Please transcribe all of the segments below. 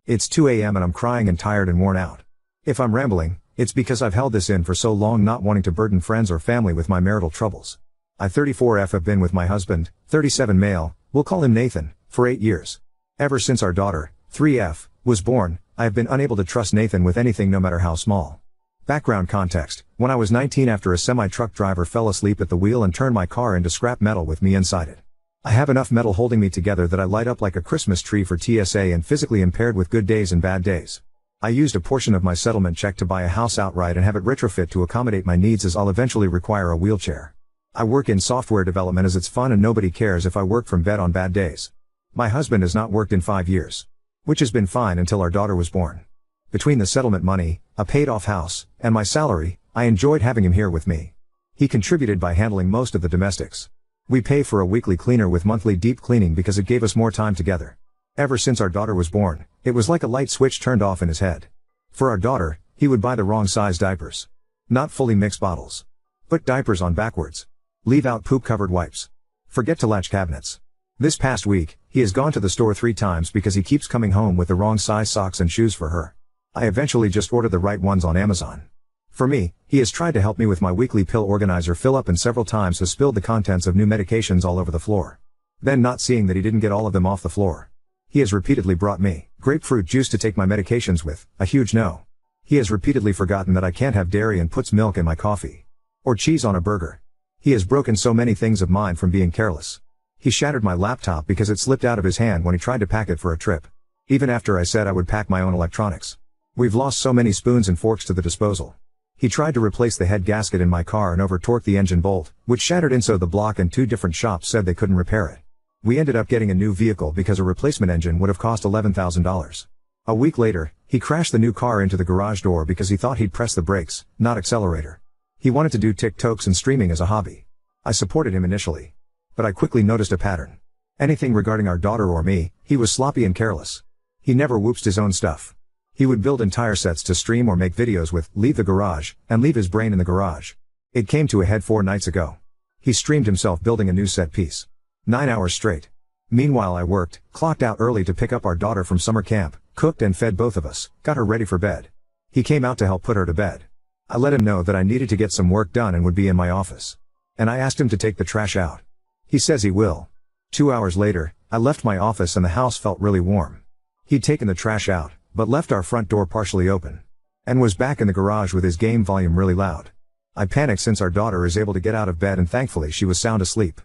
It's 2 a.m. and I'm crying and tired and worn out. If I'm rambling, it's because I've held this in for so long, not wanting to burden friends or family with my marital troubles. I 34F have been with my husband, 37 male, we'll call him Nathan, for 8 years. Ever since our daughter, 3F, was born, I have been unable to trust Nathan with anything, no matter how small. Background context: when I was 19, after a semi-truck driver fell asleep at the wheel and turned my car into scrap metal with me inside it. I have enough metal holding me together that I light up like a Christmas tree for TSA, and physically impaired with good days and bad days. I used a portion of my settlement check to buy a house outright and have it retrofit to accommodate my needs, as I'll eventually require a wheelchair. I work in software development as it's fun and nobody cares if I work from bed on bad days. My husband has not worked in 5 years. Which has been fine until our daughter was born. Between the settlement money, a paid-off house, and my salary, I enjoyed having him here with me. He contributed by handling most of the domestics. We pay for a weekly cleaner with monthly deep cleaning because it gave us more time together. Ever since our daughter was born, it was like a light switch turned off in his head. For our daughter, he would buy the wrong size diapers. Not fully mixed bottles. Put diapers on backwards. Leave out poop-covered wipes. Forget to latch cabinets. This past week, he has gone to the store 3 times because he keeps coming home with the wrong size socks and shoes for her. I eventually just ordered the right ones on Amazon. For me, he has tried to help me with my weekly pill organizer fill up and several times has spilled the contents of new medications all over the floor. Then, not seeing that he didn't get all of them off the floor, he has repeatedly brought me grapefruit juice to take my medications with, a huge no. He has repeatedly forgotten that I can't have dairy and puts milk in my coffee. Or cheese on a burger. He has broken so many things of mine from being careless. He shattered my laptop because it slipped out of his hand when he tried to pack it for a trip. Even after I said I would pack my own electronics. We've lost so many spoons and forks to the disposal. He tried to replace the head gasket in my car and over-torqued the engine bolt, which shattered inside the block, and 2 different shops said they couldn't repair it. We ended up getting a new vehicle because a replacement engine would have cost $11,000. A week later, he crashed the new car into the garage door because he thought he'd press the brakes, not accelerator. He wanted to do TikToks and streaming as a hobby. I supported him initially. But I quickly noticed a pattern. Anything regarding our daughter or me, he was sloppy and careless. He never whooped his own stuff. He would build entire sets to stream or make videos with, leave the garage, and leave his brain in the garage. It came to a head 4 nights ago. He streamed himself building a new set piece. 9 hours straight. Meanwhile I worked, clocked out early to pick up our daughter from summer camp, cooked and fed both of us, got her ready for bed. He came out to help put her to bed. I let him know that I needed to get some work done and would be in my office. And I asked him to take the trash out. He says he will. 2 hours later, I left my office and the house felt really warm. He'd taken the trash out, but left our front door partially open. And was back in the garage with his game volume really loud. I panicked since our daughter is able to get out of bed and thankfully she was sound asleep.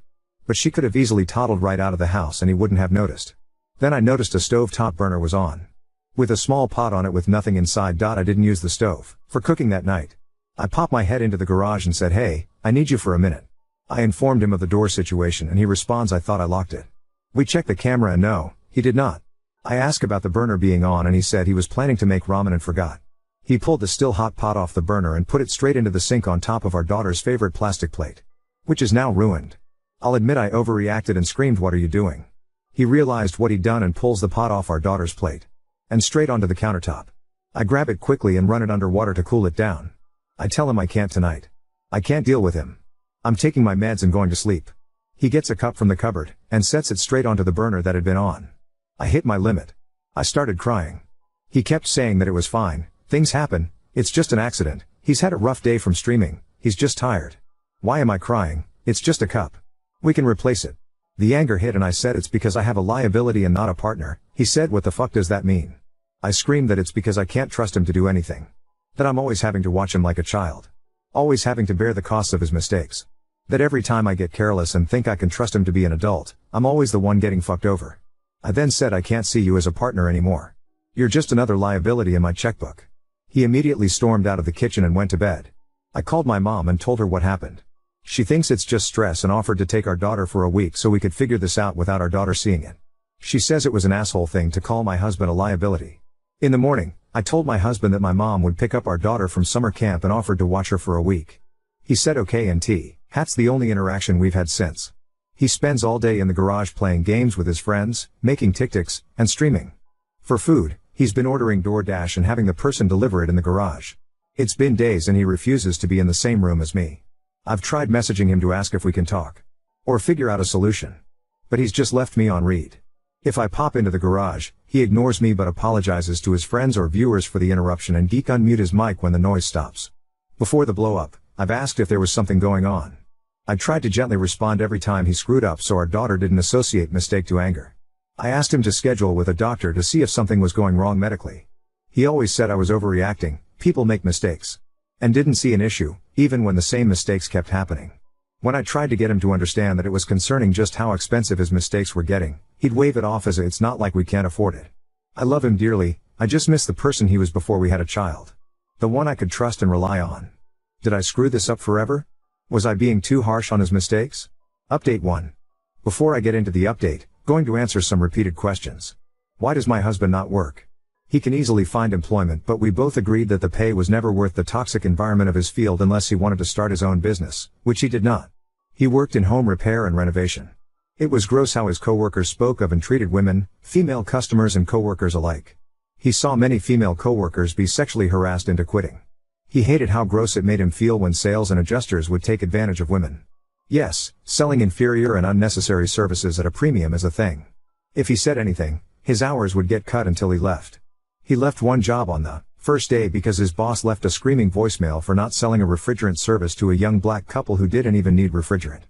But she could have easily toddled right out of the house and he wouldn't have noticed. Then I noticed a stovetop burner was on. With a small pot on it with nothing inside. I didn't use the stove for cooking that night. I popped my head into the garage and said, "Hey, I need you for a minute." I informed him of the door situation and he responds, "I thought I locked it." We checked the camera and no, he did not. I asked about the burner being on and he said he was planning to make ramen and forgot. He pulled the still hot pot off the burner and put it straight into the sink on top of our daughter's favorite plastic plate. Which is now ruined. I'll admit I overreacted and screamed, "What are you doing?" He realized what he'd done and pulls the pot off our daughter's plate. And straight onto the countertop. I grab it quickly and run it under water to cool it down. I tell him I can't tonight. I can't deal with him. I'm taking my meds and going to sleep. He gets a cup from the cupboard, and sets it straight onto the burner that had been on. I hit my limit. I started crying. He kept saying that it was fine, things happen, it's just an accident, he's had a rough day from streaming, he's just tired. Why am I crying? It's just a cup. We can replace it. The anger hit and I said it's because I have a liability and not a partner. He said, "What the fuck does that mean?" I screamed that it's because I can't trust him to do anything. That I'm always having to watch him like a child. Always having to bear the costs of his mistakes. That every time I get careless and think I can trust him to be an adult, I'm always the one getting fucked over. I then said, "I can't see you as a partner anymore. You're just another liability in my checkbook." He immediately stormed out of the kitchen and went to bed. I called my mom and told her what happened. She thinks it's just stress and offered to take our daughter for a week so we could figure this out without our daughter seeing it. She says it was an asshole thing to call my husband a liability. In the morning, I told my husband that my mom would pick up our daughter from summer camp and offered to watch her for a week. He said okay, and that's the only interaction we've had since. He spends all day in the garage playing games with his friends, making TikToks, and streaming. For food, he's been ordering DoorDash and having the person deliver it in the garage. It's been days and he refuses to be in the same room as me. I've tried messaging him to ask if we can talk. Or figure out a solution. But he's just left me on read. If I pop into the garage, he ignores me but apologizes to his friends or viewers for the interruption and geek unmute his mic when the noise stops. Before the blow up, I've asked if there was something going on. I tried to gently respond every time he screwed up so our daughter didn't associate mistake to anger. I asked him to schedule with a doctor to see if something was going wrong medically. He always said I was overreacting, people make mistakes. And didn't see an issue, even when the same mistakes kept happening. When I tried to get him to understand that it was concerning just how expensive his mistakes were getting, he'd wave it off as it's not like we can't afford it. I love him dearly, I just miss the person he was before we had a child. The one I could trust and rely on. Did I screw this up forever? Was I being too harsh on his mistakes? Update 1. Before I get into the update, going to answer some repeated questions. Why does my husband not work? He can easily find employment, but we both agreed that the pay was never worth the toxic environment of his field unless he wanted to start his own business, which he did not. He worked in home repair and renovation. It was gross how his coworkers spoke of and treated women, female customers and coworkers alike. He saw many female coworkers be sexually harassed into quitting. He hated how gross it made him feel when sales and adjusters would take advantage of women. Yes, selling inferior and unnecessary services at a premium is a thing. If he said anything, his hours would get cut until he left. He left one job on the first day because his boss left a screaming voicemail for not selling a refrigerant service to a young black couple who didn't even need refrigerant.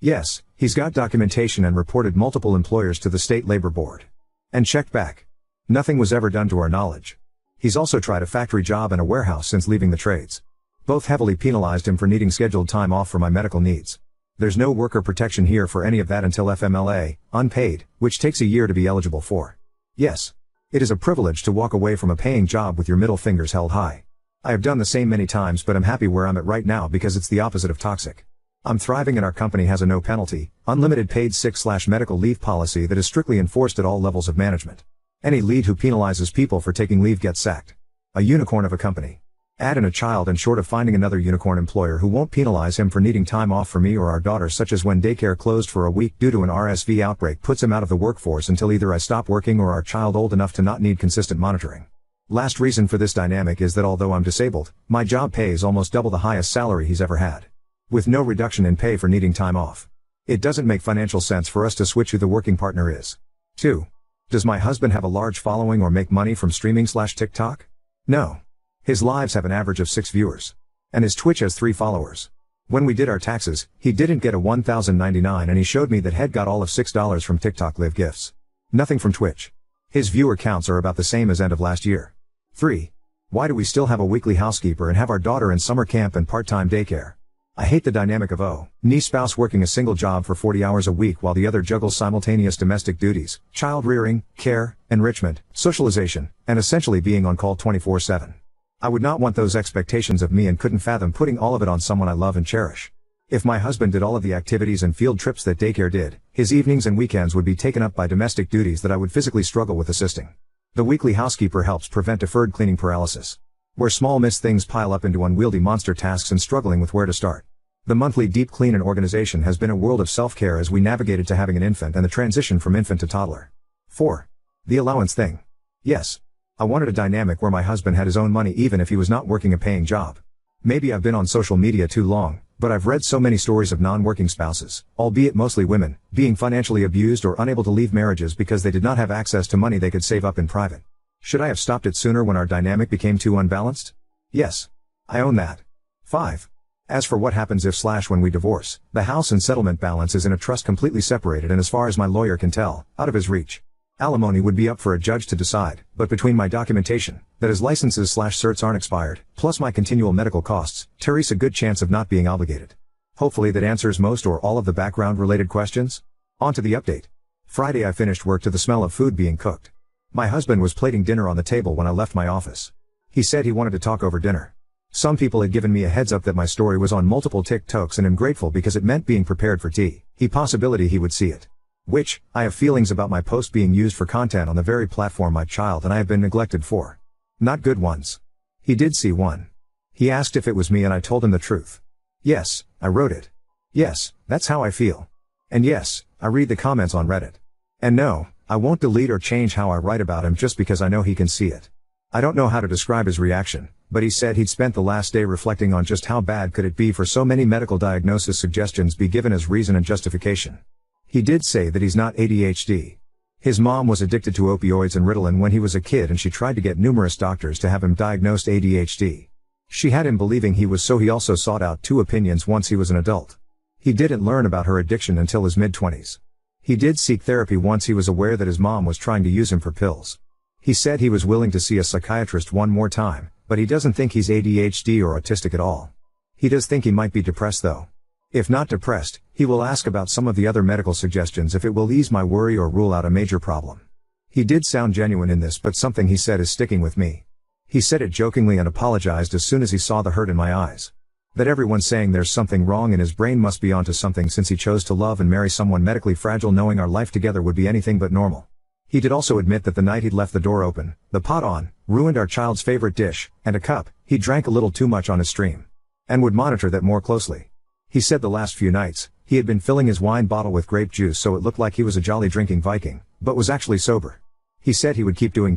Yes, he's got documentation and reported multiple employers to the state labor board. And checked back. Nothing was ever done to our knowledge. He's also tried a factory job and a warehouse since leaving the trades. Both heavily penalized him for needing scheduled time off for my medical needs. There's no worker protection here for any of that until FMLA, unpaid, which takes a year to be eligible for. Yes. It is a privilege to walk away from a paying job with your middle fingers held high. I have done the same many times, but I'm happy where I'm at right now because it's the opposite of toxic. I'm thriving and our company has a no penalty, unlimited paid sick/medical leave policy that is strictly enforced at all levels of management. Any lead who penalizes people for taking leave gets sacked. A unicorn of a company. Add in a child and short of finding another unicorn employer who won't penalize him for needing time off for me or our daughter, such as when daycare closed for a week due to an RSV outbreak, puts him out of the workforce until either I stop working or our child old enough to not need consistent monitoring. Last reason for this dynamic is that although I'm disabled, my job pays almost double the highest salary he's ever had. With no reduction in pay for needing time off. It doesn't make financial sense for us to switch who the working partner is. 2. Does my husband have a large following or make money from streaming/TikTok? No. His lives have an average of 6 viewers. And his Twitch has 3 followers. When we did our taxes, he didn't get a $1,099 and he showed me that he'd got all of $6 from TikTok live gifts. Nothing from Twitch. His viewer counts are about the same as end of last year. 3. Why do we still have a weekly housekeeper and have our daughter in summer camp and part-time daycare? I hate the dynamic of O.N.E. spouse working a single job for 40 hours a week while the other juggles simultaneous domestic duties, child rearing, care, enrichment, socialization, and essentially being on call 24/7. I would not want those expectations of me and couldn't fathom putting all of it on someone I love and cherish. If my husband did all of the activities and field trips that daycare did, his evenings and weekends would be taken up by domestic duties that I would physically struggle with assisting. The weekly housekeeper helps prevent deferred cleaning paralysis, where small missed things pile up into unwieldy monster tasks and struggling with where to start. The monthly deep clean and organization has been a world of self-care as we navigated to having an infant and the transition from infant to toddler. 4. The allowance thing. Yes. I wanted a dynamic where my husband had his own money even if he was not working a paying job. Maybe I've been on social media too long, but I've read so many stories of non-working spouses, albeit mostly women, being financially abused or unable to leave marriages because they did not have access to money they could save up in private. Should I have stopped it sooner when our dynamic became too unbalanced? Yes. I own that. 5. As for what happens if/when we divorce, the house and settlement balance is in a trust completely separated and as far as my lawyer can tell, out of his reach. Alimony would be up for a judge to decide, but between my documentation, that his licenses/certs aren't expired, plus my continual medical costs, Teresa a good chance of not being obligated. Hopefully that answers most or all of the background related questions. On to the update. Friday I finished work to the smell of food being cooked. My husband was plating dinner on the table when I left my office. He said he wanted to talk over dinner. Some people had given me a heads up that my story was on multiple TikToks and I'm grateful because it meant being prepared for possibility he would see it. Which, I have feelings about my post being used for content on the very platform my child and I have been neglected for. Not good ones. He did see one. He asked if it was me and I told him the truth. Yes, I wrote it. Yes, that's how I feel. And yes, I read the comments on Reddit. And no, I won't delete or change how I write about him just because I know he can see it. I don't know how to describe his reaction, but he said he'd spent the last day reflecting on just how bad could it be for so many medical diagnosis suggestions be given as reason and justification. He did say that he's not ADHD. His mom was addicted to opioids and Ritalin when he was a kid, and she tried to get numerous doctors to have him diagnosed ADHD. She had him believing he was, so he also sought out 2 opinions once he was an adult. He didn't learn about her addiction until his mid-20s. He did seek therapy once he was aware that his mom was trying to use him for pills. He said he was willing to see a psychiatrist one more time, but he doesn't think he's ADHD or autistic at all. He does think he might be depressed though. If not depressed, he will ask about some of the other medical suggestions if it will ease my worry or rule out a major problem. He did sound genuine in this, but something he said is sticking with me. He said it jokingly and apologized as soon as he saw the hurt in my eyes. That everyone saying there's something wrong in his brain must be onto something, since he chose to love and marry someone medically fragile, knowing our life together would be anything but normal. He did also admit that the night he'd left the door open, the pot on, ruined our child's favorite dish, and a cup, he drank a little too much on his stream. And would monitor that more closely. He said the last few nights, he had been filling his wine bottle with grape juice so it looked like he was a jolly drinking Viking, but was actually sober. He said he would keep doing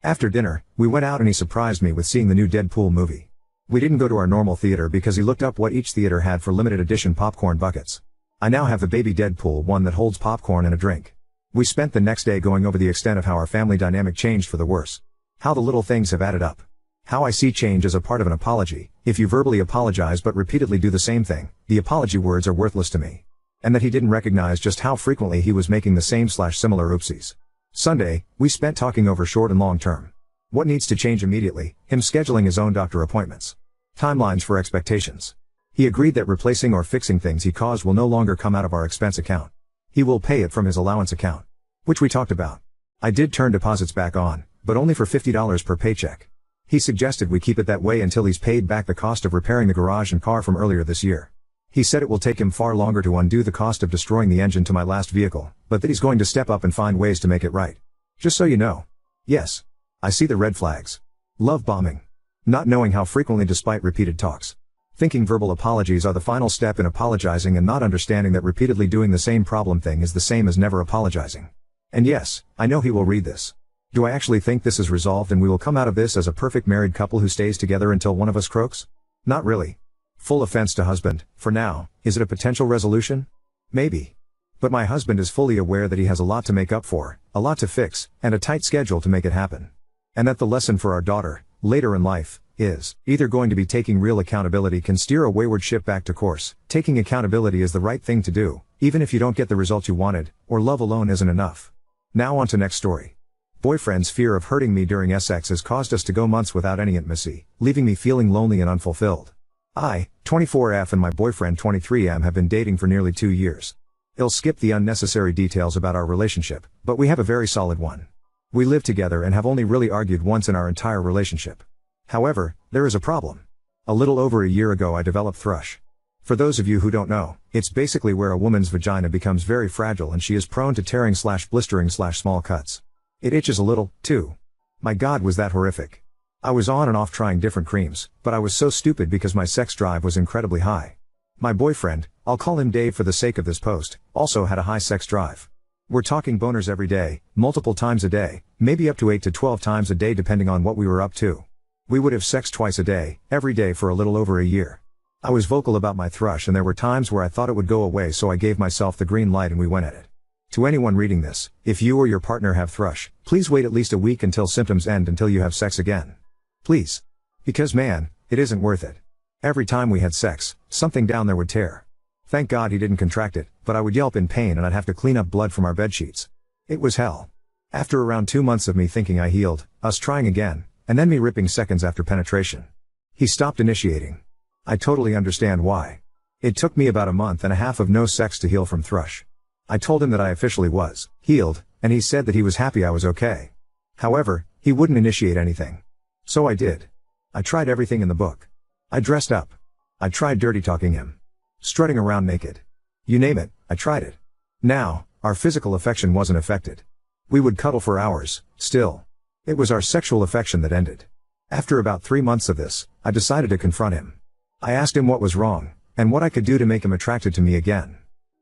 After dinner, we went out and he surprised me with seeing the new Deadpool movie. We didn't go to our normal theater because he looked up what each theater had for limited edition popcorn buckets. I now have the baby Deadpool one that holds popcorn and a drink. We spent the next day going over the extent of how our family dynamic changed for the worse. How the little things have added up. How I see change as a part of an apology. If you verbally apologize but repeatedly do the same thing, the apology words are worthless to me. And that he didn't recognize just how frequently he was making the same/similar oopsies. Sunday, we spent talking over short and long term. What needs to change immediately, him scheduling his own doctor appointments. Timelines for expectations. He agreed that replacing or fixing things he caused will no longer come out of our expense account. He will pay it from his allowance account. Which we talked about. I did turn deposits back on, but only for $50 per paycheck. He suggested we keep it that way until he's paid back the cost of repairing the garage and car from earlier this year. He said it will take him far longer to undo the cost of destroying the engine to my last vehicle, but that he's going to step up and find ways to make it right. Just so you know. Yes. I see the red flags. Love bombing. Not knowing how frequently despite repeated talks. Thinking verbal apologies are the final step in apologizing, and not understanding that repeatedly doing the same problem thing is the same as never apologizing. And yes, I know he will read this. Do I actually think this is resolved and we will come out of this as a perfect married couple who stays together until one of us croaks? Not really. Full offense to husband, for now. Is it a potential resolution? Maybe. But my husband is fully aware that he has a lot to make up for, a lot to fix, and a tight schedule to make it happen. And that the lesson for our daughter, later in life, is either going to be taking real accountability can steer a wayward ship back to course. Taking accountability is the right thing to do, even if you don't get the result you wanted, or love alone isn't enough. Now on to next story. Boyfriend's fear of hurting me during sex has caused us to go months without any intimacy, leaving me feeling lonely and unfulfilled. I, 24F, and my boyfriend 23M have been dating for nearly 2 years. I'll skip the unnecessary details about our relationship, but we have a very solid one. We live together and have only really argued once in our entire relationship. However, there is a problem. A little over a year ago I developed thrush. For those of you who don't know, it's basically where a woman's vagina becomes very fragile and she is prone to tearing/blistering/small cuts. It itches a little, too. My God, was that horrific. I was on and off trying different creams, but I was so stupid because my sex drive was incredibly high. My boyfriend, I'll call him Dave for the sake of this post, also had a high sex drive. We're talking boners every day, multiple times a day, maybe up to 8 to 12 times a day depending on what we were up to. We would have sex twice a day, every day for a little over a year. I was vocal about my thrush and there were times where I thought it would go away, so I gave myself the green light and we went at it. To anyone reading this, if you or your partner have thrush, please wait at least a week until symptoms end until you have sex again. Please. Because man, it isn't worth it. Every time we had sex, something down there would tear. Thank God he didn't contract it, but I would yelp in pain and I'd have to clean up blood from our bedsheets. It was hell. After around 2 months of me thinking I healed, us trying again, and then me ripping seconds after penetration, he stopped initiating. I totally understand why. It took me about a month and a half of no sex to heal from thrush. I told him that I officially was healed, and he said that he was happy I was okay. However, he wouldn't initiate anything. So I did. I tried everything in the book. I dressed up. I tried dirty talking him. Strutting around naked. You name it, I tried it. Now, our physical affection wasn't affected. We would cuddle for hours, still. It was our sexual affection that ended. After about 3 months of this, I decided to confront him. I asked him what was wrong, and what I could do to make him attracted to me again.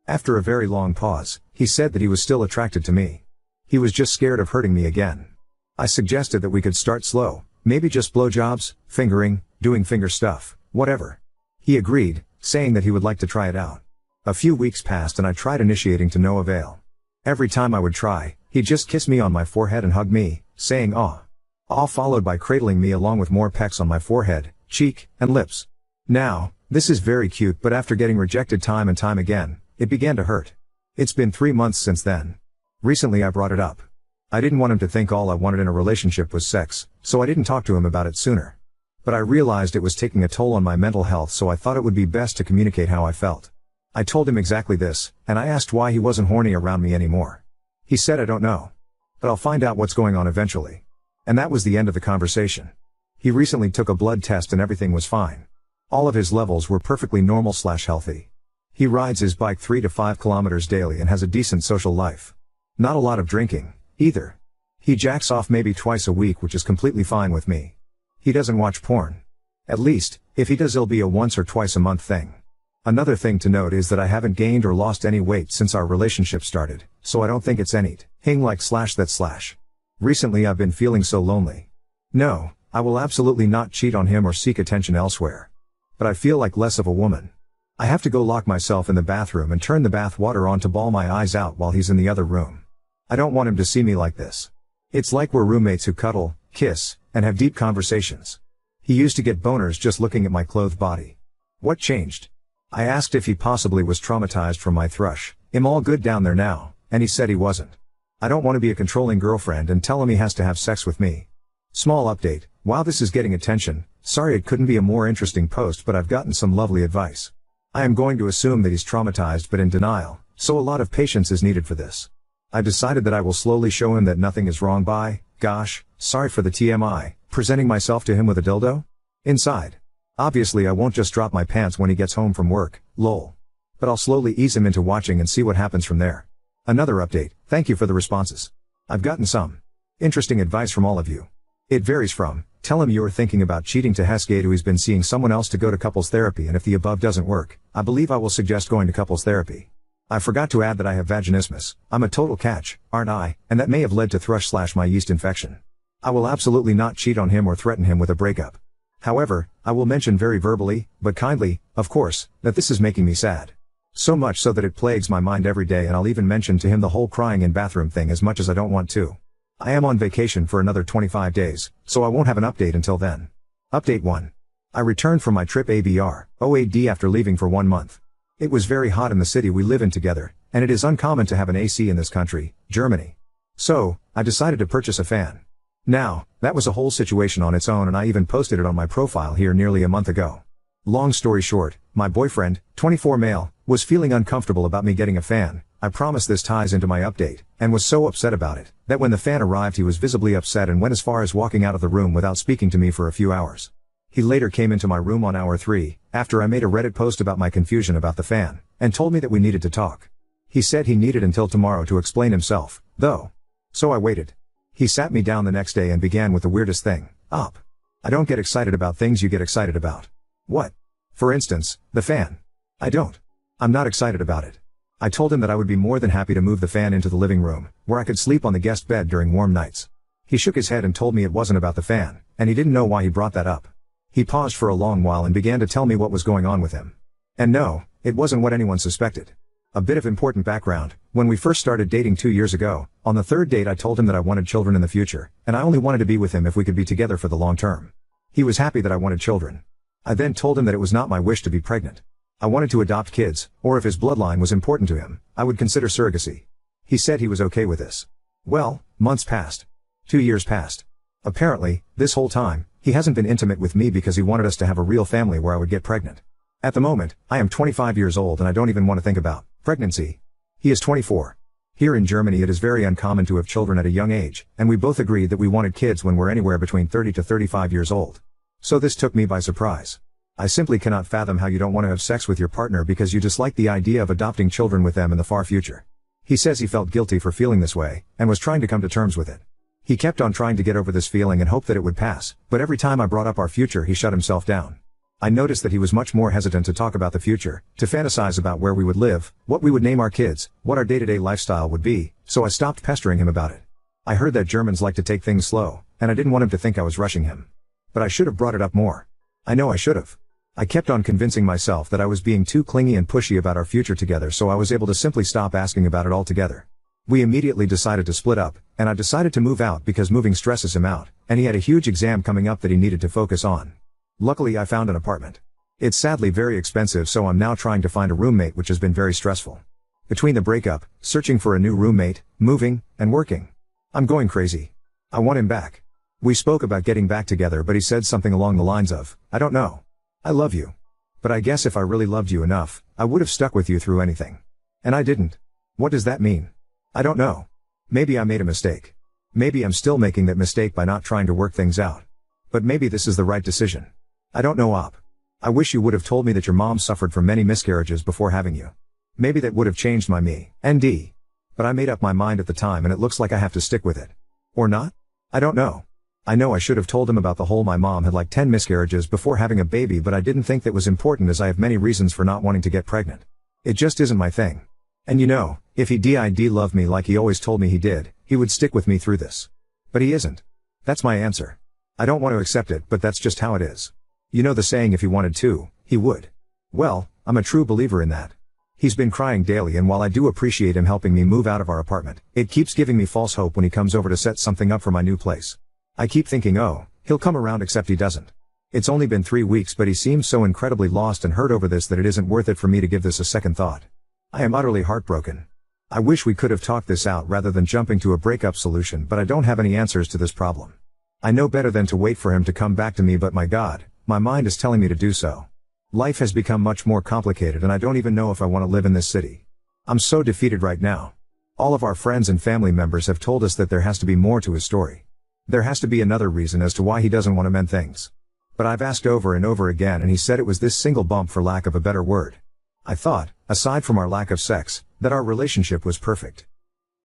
After a very long pause, he said that he was still attracted to me. He was just scared of hurting me again. I suggested that we could start slow, maybe just blowjobs, fingering, doing finger stuff, whatever. He agreed, saying that he would like to try it out. A few weeks passed and I tried initiating to no avail. Every time I would try, he'd just kiss me on my forehead and hug me, saying "aw." All followed by cradling me along with more pecks on my forehead, cheek, and lips. Now, this is very cute, but after getting rejected time and time again, it began to hurt. It's been 3 months since then. Recently I brought it up. I didn't want him to think all I wanted in a relationship was sex, so I didn't talk to him about it sooner. But I realized it was taking a toll on my mental health, so I thought it would be best to communicate how I felt. I told him exactly this, and I asked why he wasn't horny around me anymore. He said, "I don't know. But I'll find out what's going on eventually." And that was the end of the conversation. He recently took a blood test and everything was fine. All of his levels were perfectly normal/healthy. He rides his bike 3 to 5 kilometers daily and has a decent social life. Not a lot of drinking, either. He jacks off maybe twice a week, which is completely fine with me. He doesn't watch porn. At least, if he does, it'll be a once or twice a month thing. Another thing to note is that I haven't gained or lost any weight since our relationship started, so I don't think it's anything like /that/. Recently I've been feeling so lonely. No, I will absolutely not cheat on him or seek attention elsewhere. But I feel like less of a woman. I have to go lock myself in the bathroom and turn the bath water on to bawl my eyes out while he's in the other room. I don't want him to see me like this. It's like we're roommates who cuddle, kiss, and have deep conversations. He used to get boners just looking at my clothed body. What changed? I asked if he possibly was traumatized from my thrush. "Am all good down there now?" And he said he wasn't. I don't want to be a controlling girlfriend and tell him he has to have sex with me. Small update, while this is getting attention, sorry it couldn't be a more interesting post, but I've gotten some lovely advice. I am going to assume that he's traumatized but in denial, so a lot of patience is needed for this. I decided that I will slowly show him that nothing is wrong by, gosh, sorry for the TMI, presenting myself to him with a dildo inside. Obviously I won't just drop my pants when he gets home from work, lol. But I'll slowly ease him into watching and see what happens from there. Another update, thank you for the responses. I've gotten some interesting advice from all of you. It varies from, tell him you're thinking about cheating, to Heskay to he's been seeing someone else, to go to couples therapy, and if the above doesn't work, I believe I will suggest going to couples therapy. I forgot to add that I have vaginismus. I'm a total catch, aren't I? And that may have led to thrush/my yeast infection. I will absolutely not cheat on him or threaten him with a breakup. However, I will mention very verbally, but kindly, of course, that this is making me sad. So much so that it plagues my mind every day, and I'll even mention to him the whole crying in bathroom thing, as much as I don't want to. I am on vacation for another 25 days, so I won't have an update until then. Update 1. I returned from my trip abroad after leaving for 1 month. It was very hot in the city we live in together, and it is uncommon to have an AC in this country, Germany. So, I decided to purchase a fan. Now, that was a whole situation on its own, and I even posted it on my profile here nearly a month ago. Long story short, my boyfriend, 24 male, was feeling uncomfortable about me getting a fan. I promise this ties into my update, and was so upset about it, that when the fan arrived he was visibly upset and went as far as walking out of the room without speaking to me for a few hours. He later came into my room on hour 3, after I made a Reddit post about my confusion about the fan, and told me that we needed to talk. He said he needed until tomorrow to explain himself, though. So I waited. He sat me down the next day and began with the weirdest thing. I don't get excited about things you get excited about. What? For instance, the fan. I don't. I'm not excited about it. I told him that I would be more than happy to move the fan into the living room, where I could sleep on the guest bed during warm nights. He shook his head and told me it wasn't about the fan, and he didn't know why he brought that up. He paused for a long while and began to tell me what was going on with him. And no, it wasn't what anyone suspected. A bit of important background, when we first started dating 2 years ago, on the 3rd date I told him that I wanted children in the future, and I only wanted to be with him if we could be together for the long term. He was happy that I wanted children. I then told him that it was not my wish to be pregnant. I wanted to adopt kids, or if his bloodline was important to him, I would consider surrogacy. He said he was okay with this. Well, months passed. 2 years passed. Apparently, this whole time, he hasn't been intimate with me because he wanted us to have a real family where I would get pregnant. At the moment, I am 25 years old and I don't even want to think about pregnancy. He is 24. Here in Germany it is very uncommon to have children at a young age, and we both agreed that we wanted kids when we're anywhere between 30 to 35 years old. So this took me by surprise. I simply cannot fathom how you don't want to have sex with your partner because you dislike the idea of adopting children with them in the far future. He says he felt guilty for feeling this way, and was trying to come to terms with it. He kept on trying to get over this feeling and hoped that it would pass, but every time I brought up our future he shut himself down. I noticed that he was much more hesitant to talk about the future, to fantasize about where we would live, what we would name our kids, what our day-to-day lifestyle would be, so I stopped pestering him about it. I heard that Germans like to take things slow, and I didn't want him to think I was rushing him. But I should have brought it up more. I know I should have. I kept on convincing myself that I was being too clingy and pushy about our future together, so I was able to simply stop asking about it altogether. We immediately decided to split up, and I decided to move out because moving stresses him out, and he had a huge exam coming up that he needed to focus on. Luckily I found an apartment. It's sadly very expensive, so I'm now trying to find a roommate, which has been very stressful. Between the breakup, searching for a new roommate, moving, and working, I'm going crazy. I want him back. We spoke about getting back together, but he said something along the lines of, "I don't know. I love you. But I guess if I really loved you enough, I would have stuck with you through anything. And I didn't." What does that mean? I don't know. Maybe I made a mistake. Maybe I'm still making that mistake by not trying to work things out. But maybe this is the right decision. I don't know, Op. I wish you would have told me that your mom suffered from many miscarriages before having you. Maybe that would have changed my ND. But I made up my mind at the time, and it looks like I have to stick with it. Or not? I don't know. I know I should have told him about the whole my mom had like 10 miscarriages before having a baby, but I didn't think that was important, as I have many reasons for not wanting to get pregnant. It just isn't my thing. And you know, if he did love me like he always told me he did, he would stick with me through this. But he isn't. That's my answer. I don't want to accept it, but that's just how it is. You know the saying, if he wanted to, he would. Well, I'm a true believer in that. He's been crying daily, and while I do appreciate him helping me move out of our apartment, it keeps giving me false hope when he comes over to set something up for my new place. I keep thinking, oh, he'll come around, except he doesn't. It's only been 3 weeks, but he seems so incredibly lost and hurt over this that it isn't worth it for me to give this a second thought. I am utterly heartbroken. I wish we could have talked this out rather than jumping to a breakup solution, but I don't have any answers to this problem. I know better than to wait for him to come back to me, but my God, my mind is telling me to do so. Life has become much more complicated, and I don't even know if I want to live in this city. I'm so defeated right now. All of our friends and family members have told us that there has to be more to his story. There has to be another reason as to why he doesn't want to mend things. But I've asked over and over again, and he said it was this single bump, for lack of a better word. I thought, aside from our lack of sex, that our relationship was perfect.